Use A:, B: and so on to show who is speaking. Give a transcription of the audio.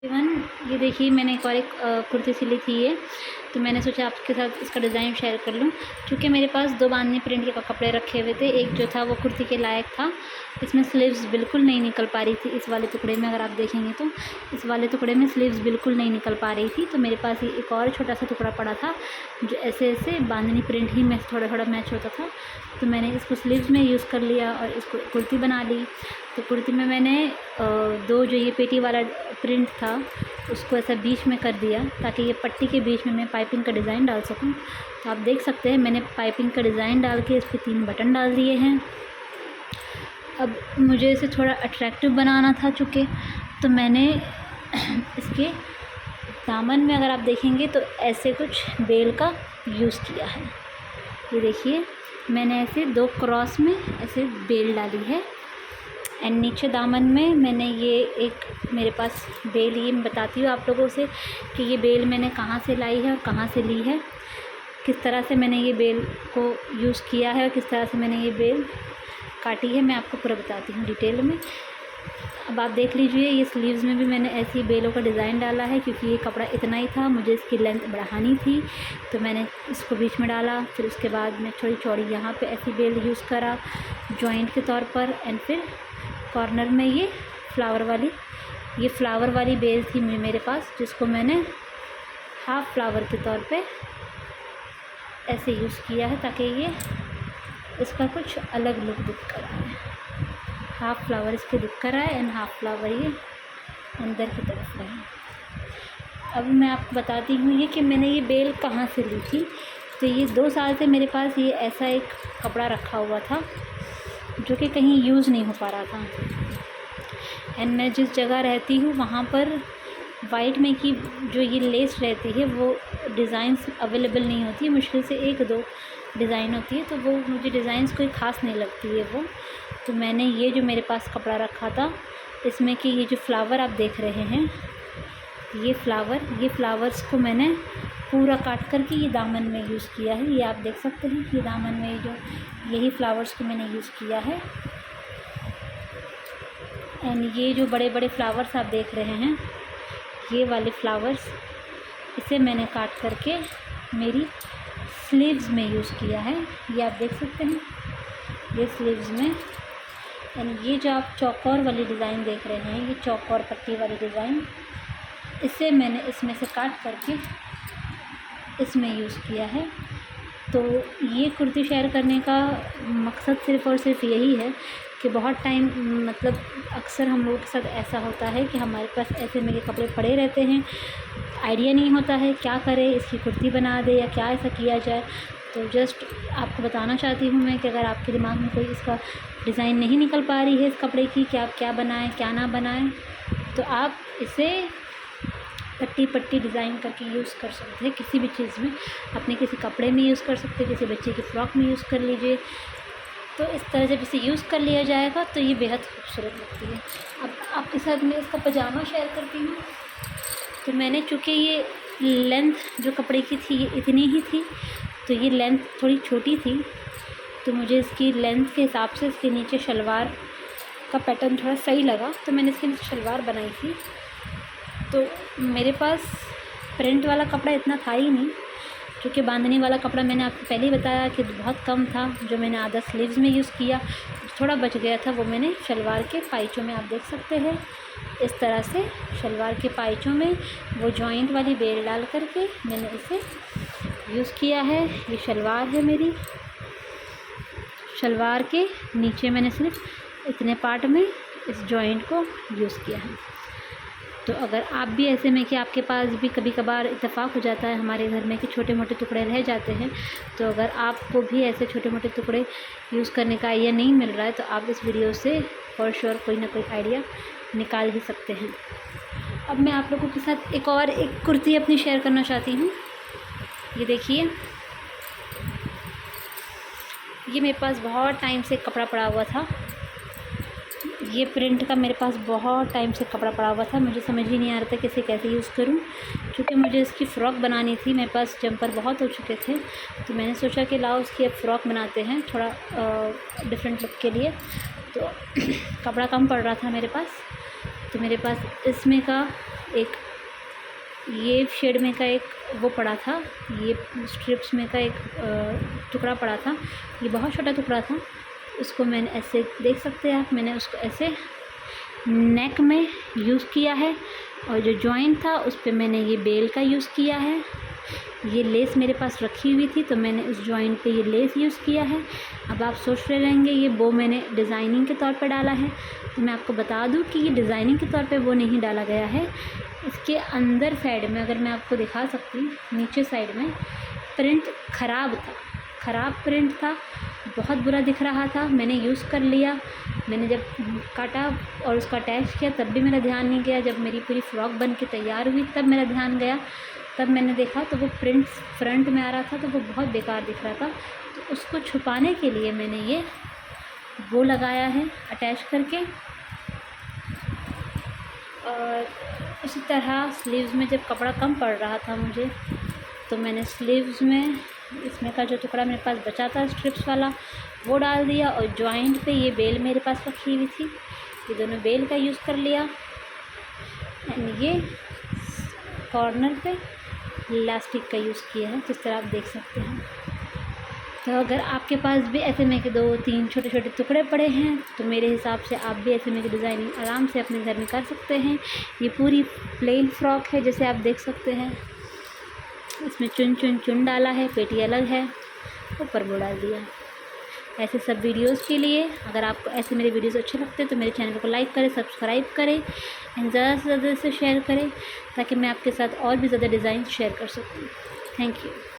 A: Even ये देखिए मैंने एक और एक कुर्ती सिली थी ये, तो मैंने सोचा आपके साथ इसका डिज़ाइन शेयर कर लूँ। क्योंकि मेरे पास 2 बांधनी प्रिंट के कपड़े रखे हुए थे, एक जो था वो कुर्ती के लायक था, इसमें स्लीव्स बिल्कुल नहीं निकल पा रही थी। इस वाले टुकड़े में अगर आप देखेंगे तो इस वाले टुकड़े में स्लीव्स बिल्कुल नहीं निकल पा रही थी। तो मेरे पास ये एक और छोटा सा टुकड़ा पड़ा था जो ऐसे ऐसे बांधनी प्रिंट ही में थोड़ा थोड़ा मैच होता था, तो मैंने इसको स्लीव्स में यूज़ कर लिया और इसको कुर्ती बना ली। तो कुर्ती में मैंने 2 जो ये पेटी वाला प्रिंट था उसको ऐसा बीच में कर दिया ताकि ये पट्टी के बीच में मैं पाइपिंग का डिज़ाइन डाल सकूं। तो आप देख सकते हैं मैंने पाइपिंग का डिज़ाइन डाल के इस पर 3 बटन डाल दिए हैं। अब मुझे इसे थोड़ा अट्रैक्टिव बनाना था चूँकि, तो मैंने इसके दामन में अगर आप देखेंगे तो ऐसे कुछ बेल का यूज़ किया है। ये देखिए मैंने ऐसे 2 क्रॉस में ऐसे बेल डाली है एंड नीचे दामन में मैंने ये एक मेरे पास बेल, ये मैं बताती हूँ आप लोगों से कि ये बेल मैंने कहाँ से लाई है और कहाँ से ली है, किस तरह से मैंने ये बेल को यूज़ किया है और किस तरह से मैंने ये बेल काटी है, मैं आपको पूरा बताती हूँ डिटेल में। अब आप देख लीजिए ये स्लीव्स में भी मैंने ऐसी बेलों का डिज़ाइन डाला है क्योंकि ये कपड़ा इतना ही था, मुझे इसकी लेंथ बढ़ानी थी तो मैंने इसको बीच में डाला। फिर उसके बाद मैं थोड़ी चौड़ी यहाँ पे ऐसी बेल यूज़ करा जॉइंट के तौर पर एंड फिर कॉर्नर में ये फ्लावर वाली बेल थी मेरे पास, जिसको मैंने हाफ फ्लावर के तौर पे ऐसे यूज़ किया है ताकि ये इसका कुछ अलग लुक दिख कर आए। हाफ फ्लावर इसके दिख कर आए एंड हाफ फ्लावर ये अंदर की तरफ रहे। अब मैं आपको बताती हूँ ये कि मैंने ये बेल कहाँ से ली थी। तो ये 2 साल से मेरे पास ये ऐसा एक कपड़ा रखा हुआ था जो कि कहीं यूज़ नहीं हो पा रहा था एंड मैं जिस जगह रहती हूँ वहाँ पर वाइट में की जो ये लेस रहती है वो डिज़ाइंस अवेलेबल नहीं होती है, मुश्किल से 1-2 डिज़ाइन होती है, तो वो मुझे डिज़ाइंस कोई ख़ास नहीं लगती है वो। तो मैंने ये जो मेरे पास कपड़ा रखा था इसमें कि ये जो फ्लावर आप देख रहे हैं ये फ्लावर्स को मैंने पूरा काट करके ये दामन में यूज़ किया है। ये आप देख सकते हैं ये दामन में जो यही फ्लावर्स को मैंने यूज़ किया है एंड ये जो बड़े बड़े फ्लावर्स आप देख रहे हैं ये वाले फ्लावर्स इसे मैंने काट करके मेरी स्लीव्स में यूज़ किया है। ये आप देख सकते हैं ये स्लीव्स में एंड ये जो आप चौकोर वाली डिज़ाइन देख रहे हैं ये चौकोर पट्टी वाली डिज़ाइन इसे मैंने इसमें से काट करके इसमें यूज़ किया है। तो ये कुर्ती शेयर करने का मकसद सिर्फ़ और सिर्फ यही है कि बहुत टाइम मतलब अक्सर हम लोगों के साथ ऐसा होता है कि हमारे पास ऐसे मेरे कपड़े पड़े रहते हैं, आइडिया नहीं होता है क्या करें, इसकी कुर्ती बना दे या क्या ऐसा किया जाए। तो जस्ट आपको बताना चाहती हूँ मैं कि अगर आपके दिमाग में कोई इसका डिज़ाइन नहीं निकल पा रही है इस कपड़े की कि आप क्या बनाएं क्या ना बनाएं, तो आप इसे पट्टी डिज़ाइन करके यूज़ कर सकते हैं किसी भी चीज़ में, अपने किसी कपड़े में यूज़ कर सकते हैं, किसी बच्चे की फ़्रॉक में यूज़ कर लीजिए। तो इस तरह जब इसे यूज़ कर लिया जाएगा तो ये बेहद खूबसूरत लगती है। अब आपके साथ मैं इसका पजामा शेयर करती हूँ। तो मैंने चूँकि ये लेंथ जो कपड़े की थी ये इतनी ही थी, तो ये लेंथ थोड़ी छोटी थी, तो मुझे इसकी लेंथ के हिसाब से इसके नीचे शलवार का पैटर्न थोड़ा सही लगा, तो मैंने इसके नीचे शलवार बनाई थी। तो मेरे पास प्रिंट वाला कपड़ा इतना था ही नहीं, क्योंकि बांधने वाला कपड़ा मैंने आपको पहले ही बताया कि बहुत कम था, जो मैंने आधा स्लीव्स में यूज़ किया, थोड़ा बच गया था वो मैंने शलवार के पाइचों में, आप देख सकते हैं इस तरह से शलवार के पाइचों में वो जॉइंट वाली बेल डाल करके मैंने इसे यूज़ किया है। ये शलवार है मेरी, शलवार के नीचे मैंने सिर्फ इतने पार्ट में इस जॉइंट को यूज़ किया है। तो अगर आप भी ऐसे में कि आपके पास भी कभी कभार इत्तेफाक हो जाता है हमारे घर में कि छोटे मोटे टुकड़े रह जाते हैं, तो अगर आपको भी ऐसे छोटे मोटे टुकड़े यूज़ करने का आइडिया नहीं मिल रहा है तो आप इस वीडियो से फॉर श्योर कोई ना कोई आइडिया निकाल ही सकते हैं। अब मैं आप लोगों के साथ एक कुर्ती अपनी शेयर करना चाहती हूँ। ये देखिए ये मेरे पास बहुत टाइम से कपड़ा पड़ा हुआ था, ये प्रिंट का मेरे पास बहुत टाइम से कपड़ा पड़ा हुआ था, मुझे समझ ही नहीं आ रहा था कि इसे कैसे यूज़ करूं, क्योंकि मुझे इसकी फ़्रॉक बनानी थी। मेरे पास जंपर बहुत हो चुके थे, तो मैंने सोचा कि लाओ उसकी अब फ़्रॉक बनाते हैं थोड़ा डिफरेंट लुक के लिए। तो कपड़ा कम पड़ रहा था मेरे पास, तो मेरे पास इसमें का एक ये शेड में का एक वो पड़ा था, ये स्ट्रिप्स में का एक टुकड़ा पड़ा था, ये बहुत छोटा टुकड़ा था। उसको मैंने ऐसे देख सकते हैं आप, मैंने उसको ऐसे नेक में यूज़ किया है, और जो जॉइंट था उस पे मैंने ये बेल का यूज़ किया है। ये लेस मेरे पास रखी हुई थी तो मैंने उस जॉइंट पे ये लेस यूज़ किया है। अब आप सोच रहे रहेंगे ये बो मैंने डिज़ाइनिंग के तौर पे डाला है, तो मैं आपको बता दूं कि ये डिज़ाइनिंग के तौर पे वो नहीं डाला गया है। इसके अंदर साइड में अगर मैं आपको दिखा सकती हूँ, नीचे साइड में प्रिंट ख़राब प्रिंट था, बहुत बुरा दिख रहा था। मैंने यूज़ कर लिया, मैंने जब काटा और उसका अटैच किया तब भी मेरा ध्यान नहीं गया। जब मेरी पूरी फ्रॉक बन के तैयार हुई तब मेरा ध्यान गया, तब मैंने देखा तो वो प्रिंट फ्रंट में आ रहा था, तो वो बहुत बेकार दिख रहा था। तो उसको छुपाने के लिए मैंने ये वो लगाया है अटैच करके। और उसी तरह स्लीव्स में जब कपड़ा कम पड़ रहा था मुझे, तो मैंने स्लीव्स में इसमें का जो टुकड़ा मेरे पास बचा था स्ट्रिप्स वाला वो डाल दिया, और जॉइंट पे ये बेल मेरे पास रखी हुई थी, ये दोनों बेल का यूज़ कर लिया। एंड ये कॉर्नर पे इलास्टिक का यूज़ किया है, जिस तरह आप देख सकते हैं। तो अगर आपके पास भी ऐसे में के 2-3 छोटे छोटे टुकड़े पड़े हैं तो मेरे हिसाब से आप भी ऐसे में की डिज़ाइनिंग आराम से अपने घर में कर सकते हैं। ये पूरी प्लेन फ्रॉक है, जैसे आप देख सकते हैं। इसमें चुन डाला है, पेटी अलग है, ऊपर वो डाल दिया। ऐसे सब वीडियोस के लिए अगर आपको ऐसे मेरे वीडियोस अच्छे लगते हैं तो मेरे चैनल को लाइक करें, सब्सक्राइब करें एंड ज़्यादा से ज़्यादा से शेयर करें, ताकि मैं आपके साथ और भी ज़्यादा डिज़ाइन शेयर कर सकूँ। Thank you.